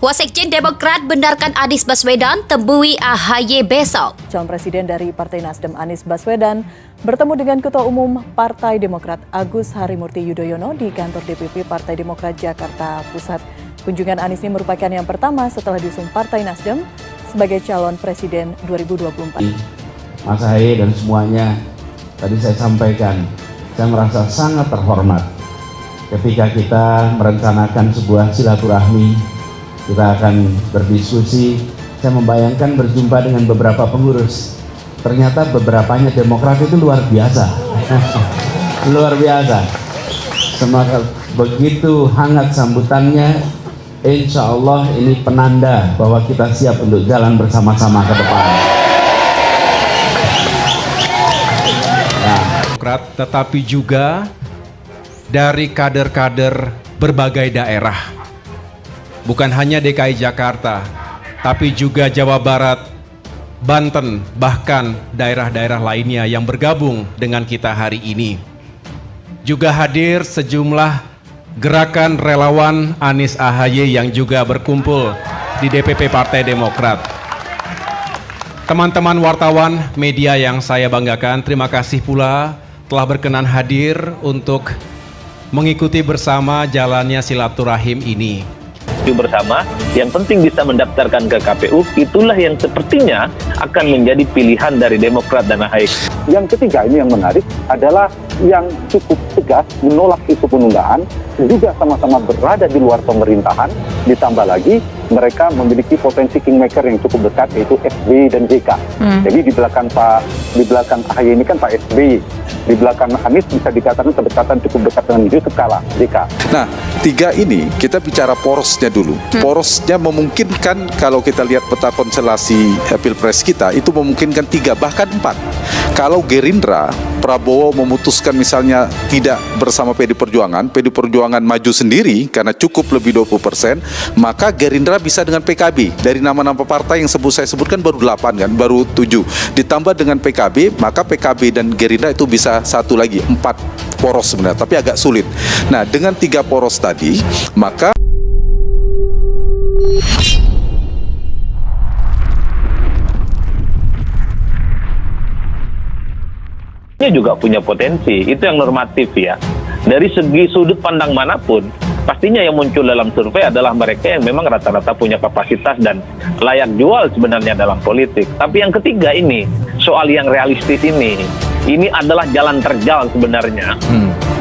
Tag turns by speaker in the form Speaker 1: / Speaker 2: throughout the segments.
Speaker 1: Wasekjen Demokrat benarkan Anies Baswedan temui AHY besok.
Speaker 2: Calon Presiden dari Partai Nasdem Anies Baswedan bertemu dengan Ketua Umum Partai Demokrat Agus Harimurti Yudhoyono di kantor DPP Partai Demokrat Jakarta Pusat. Kunjungan Anies ini merupakan yang pertama setelah diusung Partai Nasdem sebagai calon Presiden 2024.
Speaker 3: Mas AHY dan semuanya, tadi saya sampaikan, saya merasa sangat terhormat ketika kita merencanakan sebuah silaturahmi. Kita akan berdiskusi. Saya membayangkan berjumpa dengan beberapa pengurus. Ternyata beberapanya Demokrat itu luar biasa. Luar biasa. Semangat begitu hangat sambutannya. Insya Allah ini penanda bahwa kita siap untuk jalan bersama-sama ke depan.
Speaker 4: Demokrat, tetapi juga dari kader-kader berbagai daerah. Bukan hanya DKI Jakarta, tapi juga Jawa Barat, Banten, bahkan daerah-daerah lainnya yang bergabung dengan kita hari ini. Juga hadir sejumlah gerakan relawan Anies AHY yang juga berkumpul di DPP Partai Demokrat. Teman-teman wartawan media yang saya banggakan, terima kasih pula telah berkenan hadir untuk mengikuti bersama jalannya silaturahim ini.
Speaker 5: Bersama, yang penting bisa mendaftarkan ke KPU, itulah yang sepertinya akan menjadi pilihan dari Demokrat dan AHY.
Speaker 6: Yang ketiga ini yang menarik adalah yang cukup tegas menolak isu penundaan, juga sama-sama berada di luar pemerintahan, ditambah lagi mereka memiliki potensi kingmaker yang cukup dekat, yaitu SBY dan JK. Jadi di belakang AHY ini kan Pak SBY, di belakang Anies bisa dikatakan kedekatan cukup dekat dengan Yusuf Kala, JK.
Speaker 7: Nah, tiga ini kita bicara porosnya dulu. Porosnya memungkinkan kalau kita lihat peta konstelasi Pilpres kita, itu memungkinkan 3 bahkan 4. Kalau Gerindra, Prabowo memutuskan misalnya tidak bersama PD Perjuangan maju sendiri karena cukup lebih 20%, maka Gerindra bisa dengan PKB. Dari nama-nama partai yang saya sebutkan baru 8 kan, baru 7. Ditambah dengan PKB, maka PKB dan Gerindra itu bisa satu lagi, 4 poros sebenarnya, tapi agak sulit. Nah, dengan 3 poros tadi, maka
Speaker 5: juga punya potensi, itu yang normatif ya. Dari segi sudut pandang manapun, pastinya yang muncul dalam survei adalah mereka yang memang rata-rata punya kapasitas dan layak jual sebenarnya dalam politik. Tapi yang ketiga ini, soal yang realistis ini adalah jalan terjal sebenarnya.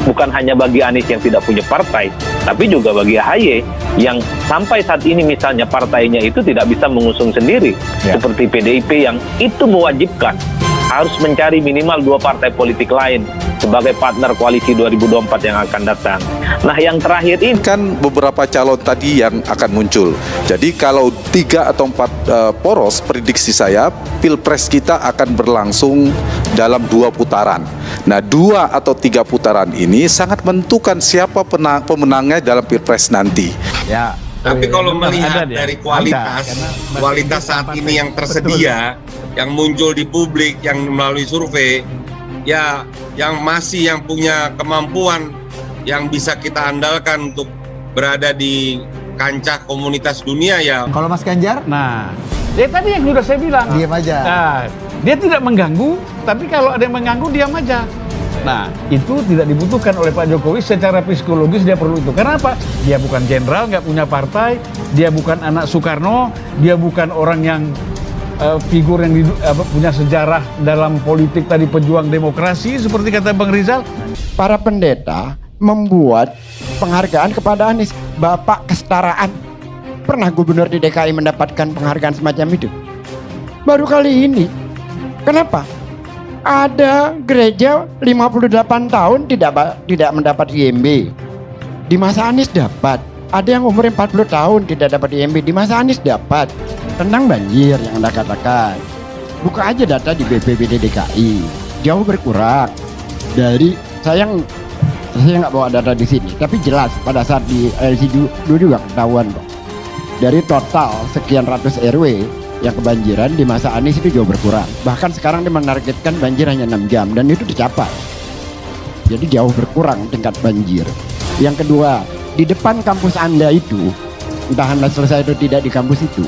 Speaker 5: Bukan hanya bagi Anies yang tidak punya partai, tapi juga bagi AHY yang sampai saat ini misalnya partainya itu tidak bisa mengusung sendiri. Seperti PDIP yang itu mewajibkan harus mencari minimal 2 partai politik lain sebagai partner koalisi 2024 yang akan datang. Nah, yang terakhir ini
Speaker 7: kan beberapa calon tadi yang akan muncul. Jadi kalau 3 atau 4 poros, prediksi saya Pilpres kita akan berlangsung dalam 2 putaran. Nah, 2 atau 3 putaran ini sangat menentukan siapa pemenangnya dalam Pilpres nanti.
Speaker 8: Ya.
Speaker 9: Tapi kalau melihat dari kualitas saat ini yang tersedia, yang muncul di publik, yang melalui survei, ya yang punya kemampuan yang bisa kita andalkan untuk berada di kancah komunitas dunia ya.
Speaker 8: Kalau Mas Ganjar?
Speaker 10: Nah, ya tadi yang sudah saya bilang.
Speaker 8: Diam aja.
Speaker 10: Nah, dia tidak mengganggu, tapi kalau ada yang mengganggu diam aja. Nah, itu tidak dibutuhkan oleh Pak Jokowi secara psikologis, dia perlu itu. Karena apa? Dia bukan jenderal, nggak punya partai, dia bukan anak Soekarno, dia bukan orang yang figur yang punya sejarah dalam politik tadi, pejuang demokrasi seperti kata Bang Rizal.
Speaker 11: Para pendeta membuat penghargaan kepada Anies, Bapak Kesetaraan. Pernah gubernur di DKI mendapatkan penghargaan semacam itu? Baru kali ini. Kenapa? Ada gereja 58 tahun tidak mendapat IMB. Di masa Anies dapat. Ada yang umur 40 tahun tidak dapat IMB. Di masa Anies dapat. Tentang banjir yang Anda katakan, buka aja data di BPBD DKI, jauh berkurang. Dari saya nggak bawa data di sini, tapi jelas pada saat di LC dulu juga ketahuan kok. Dari total sekian ratus RW yang kebanjiran di masa Anies itu jauh berkurang. Bahkan sekarang dia menargetkan banjir hanya 6 jam dan itu dicapai. Jadi jauh berkurang tingkat banjir. Yang kedua, di depan kampus Anda itu entah Anda selesai atau tidak di kampus itu,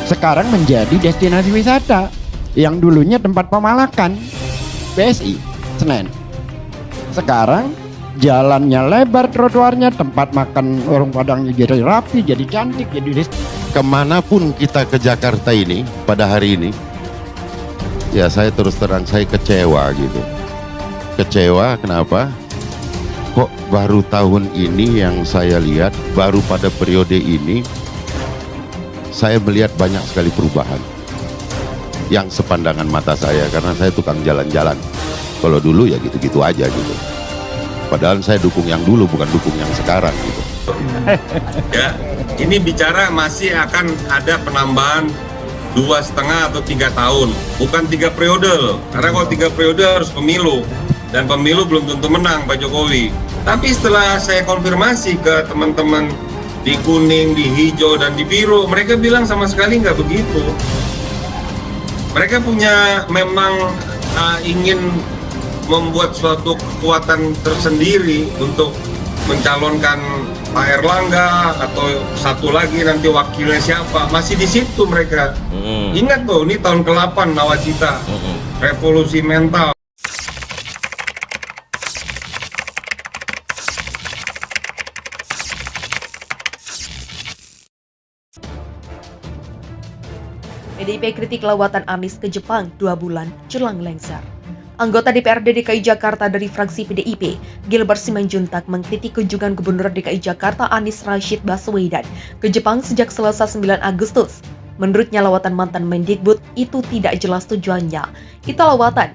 Speaker 11: sekarang menjadi destinasi wisata yang dulunya tempat pemalakan PSI Senen. Sekarang jalannya lebar, trotoarnya, tempat makan warung Padangnya jadi rapi, jadi cantik, jadi
Speaker 8: kemanapun kita ke Jakarta ini pada hari ini, ya saya terus terang saya kecewa gitu. Kecewa kenapa? Kok baru tahun ini yang saya lihat, baru pada periode ini saya melihat banyak sekali perubahan yang sepandangan mata saya, karena saya tukang jalan-jalan. Kalau dulu ya gitu-gitu aja gitu. Padahal saya dukung yang dulu, bukan dukung yang sekarang gitu.
Speaker 9: Ya, ini bicara masih akan ada penambahan 2,5 atau 3 tahun, bukan 3 periode loh. Karena kalau 3 periode harus pemilu, dan pemilu belum tentu menang Pak Jokowi. Tapi setelah saya konfirmasi ke teman-teman di kuning, di hijau, dan di biru, mereka bilang sama sekali nggak begitu. Mereka punya memang ingin membuat suatu kekuatan tersendiri untuk mencalonkan Pak Erlangga atau satu lagi nanti wakilnya siapa, masih di situ mereka. Ingat tuh, ini tahun ke-8 nawacita, revolusi mental.
Speaker 12: PDIP kritik lawatan Anies ke Jepang 2 bulan jelang lengser. Anggota DPRD DKI Jakarta dari fraksi PDIP, Gilbert Simanjuntak, mengkritik kunjungan Gubernur DKI Jakarta Anies Rashid Baswedan ke Jepang sejak Selasa 9 Agustus. Menurutnya lawatan mantan Mendikbud itu tidak jelas tujuannya. Itu lawatan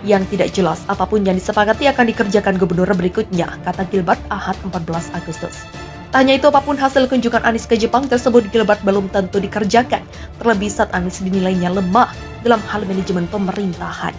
Speaker 12: yang tidak jelas, apapun yang disepakati akan dikerjakan gubernur berikutnya, kata Gilbert Ahad 14 Agustus. Tanya itu apapun hasil kunjungan Anies ke Jepang tersebut, Gilbert belum tentu dikerjakan, terlebih saat Anies dinilainya lemah dalam hal manajemen pemerintahan.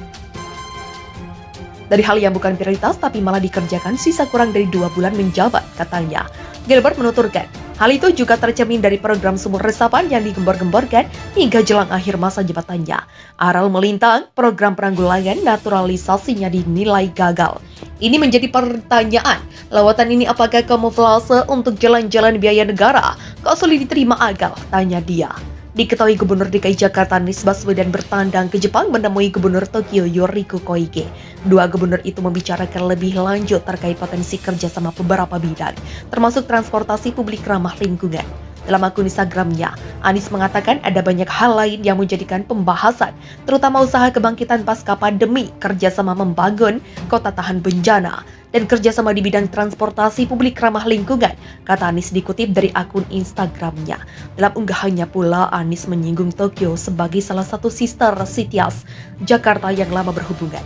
Speaker 12: Dari hal yang bukan prioritas tapi malah dikerjakan sisa kurang dari 2 bulan menjabat, katanya. Gilbert menuturkan, hal itu juga tercermin dari program sumur resapan yang digembor-gemborkan hingga jelang akhir masa jabatannya. Aral melintang, program penanggulangan naturalisasinya dinilai gagal. Ini menjadi pertanyaan, lawatan ini apakah kamuflase untuk jalan-jalan biaya negara? Kok sulit diterima akal? Tanya dia. Diketahui Gubernur DKI Jakarta Anies Baswedan bertandang ke Jepang menemui Gubernur Tokyo Yoriko Koike. 2 gubernur itu membicarakan lebih lanjut terkait potensi kerjasama beberapa bidang, termasuk transportasi publik ramah lingkungan. Dalam akun Instagramnya, Anies mengatakan ada banyak hal lain yang menjadikan pembahasan, terutama usaha kebangkitan pasca pandemi, kerjasama membangun kota tahan bencana, dan kerjasama di bidang transportasi publik ramah lingkungan, kata Anies dikutip dari akun Instagramnya. Dalam unggahannya pula, Anies menyinggung Tokyo sebagai salah satu sister cities Jakarta yang lama berhubungan.